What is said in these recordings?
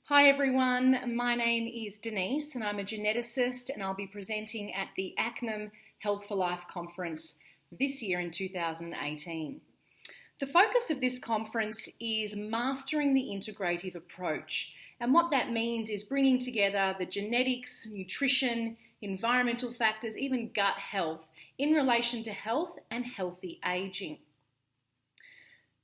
Hi everyone, my name is Denise and I'm a geneticist and I'll be presenting at the ACNM Health for Life conference this year in 2018. The focus of this conference is mastering the integrative approach, and what that means is bringing together the genetics, nutrition, environmental factors, even gut health in relation to health and healthy aging.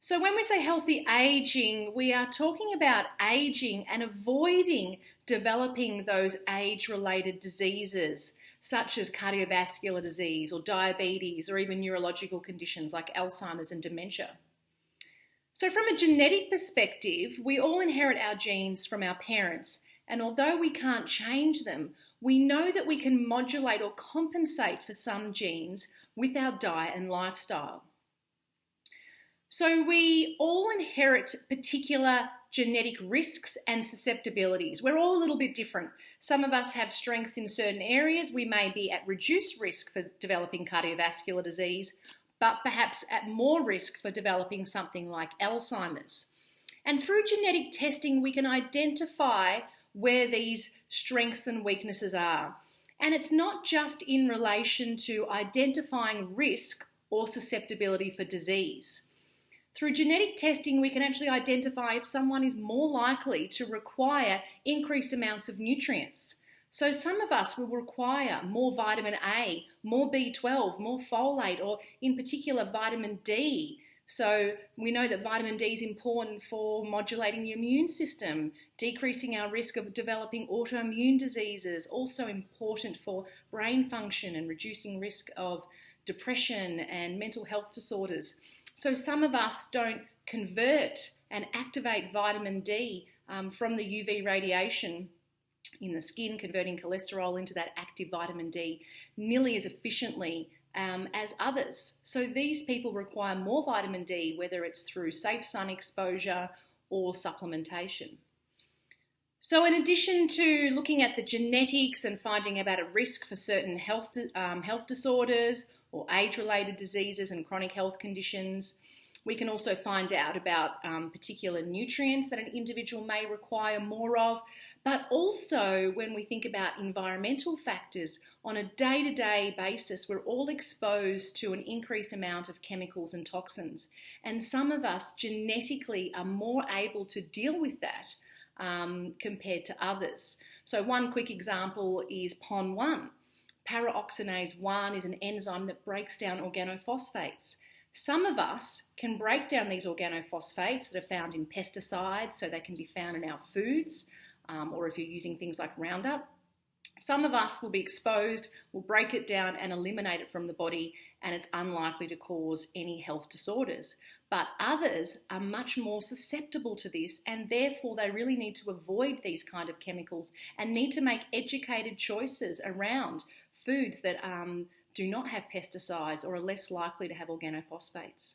So when we say healthy aging, we are talking about aging and avoiding developing those age-related diseases such as cardiovascular disease or diabetes or even neurological conditions like Alzheimer's and dementia. So from a genetic perspective, we all inherit our genes from our parents, and although we can't change them, we know that we can modulate or compensate for some genes with our diet and lifestyle. So we all inherit particular genetic risks and susceptibilities. We're all a little bit different. Some of us have strengths in certain areas. We may be at reduced risk for developing cardiovascular disease, but perhaps at more risk for developing something like Alzheimer's. And through genetic testing, we can identify where these strengths and weaknesses are. And it's not just in relation to identifying risk or susceptibility for disease. Through genetic testing, we can actually identify if someone is more likely to require increased amounts of nutrients. So some of us will require more vitamin A, more B12, more folate, or in particular vitamin D. So we know that vitamin D is important for modulating the immune system, decreasing our risk of developing autoimmune diseases, also important for brain function and reducing risk of depression and mental health disorders. So some of us don't convert and activate vitamin D from the UV radiation in the skin, converting cholesterol into that active vitamin D nearly as efficiently as others. So these people require more vitamin D, whether it's through safe sun exposure or supplementation. So in addition to looking at the genetics and finding about a risk for certain health disorders or age-related diseases and chronic health conditions, we can also find out about particular nutrients that an individual may require more of, but also when we think about environmental factors, on a day-to-day basis, we're all exposed to an increased amount of chemicals and toxins. And some of us genetically are more able to deal with that compared to others. So one quick example is PON1. Paraoxidase 1 is an enzyme that breaks down organophosphates. Some of us can break down these organophosphates that are found in pesticides, so they can be found in our foods, or if you're using things like Roundup. Some of us will be exposed, will break it down and eliminate it from the body, and it's unlikely to cause any health disorders. But others are much more susceptible to this, and therefore they really need to avoid these kind of chemicals and need to make educated choices around foods that do not have pesticides or are less likely to have organophosphates.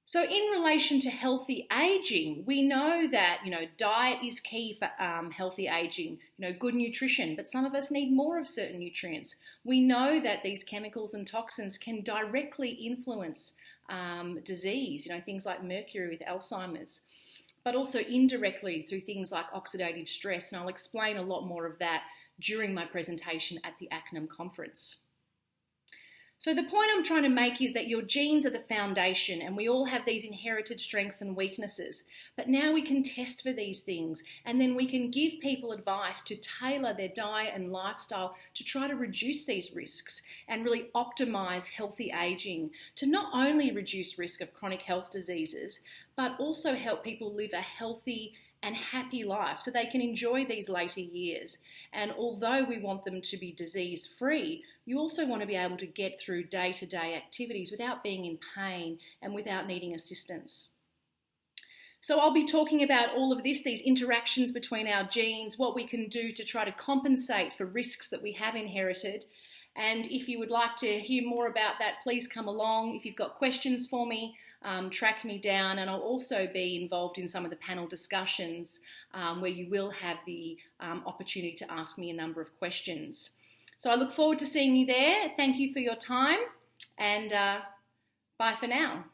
So in relation to healthy aging, we know that diet is key for healthy aging, good nutrition, but some of us need more of certain nutrients. We know that these chemicals and toxins can directly influence disease, things like mercury with Alzheimer's, but also indirectly through things like oxidative stress, and I'll explain a lot more of that during my presentation at the ACNM conference. So the point I'm trying to make is that your genes are the foundation, and we all have these inherited strengths and weaknesses. But now we can test for these things, and then we can give people advice to tailor their diet and lifestyle to try to reduce these risks and really optimize healthy aging to not only reduce risk of chronic health diseases, but also help people live a healthy and happy life so they can enjoy these later years. And although we want them to be disease-free, you also want to be able to get through day-to-day activities without being in pain and without needing assistance. So I'll be talking about all of this, these interactions between our genes, what we can do to try to compensate for risks that we have inherited. And if you would like to hear more about that, please come along. If you've got questions for me, track me down, and I'll also be involved in some of the panel discussions where you will have the opportunity to ask me a number of questions. So I look forward to seeing you there. Thank you for your time, and bye for now.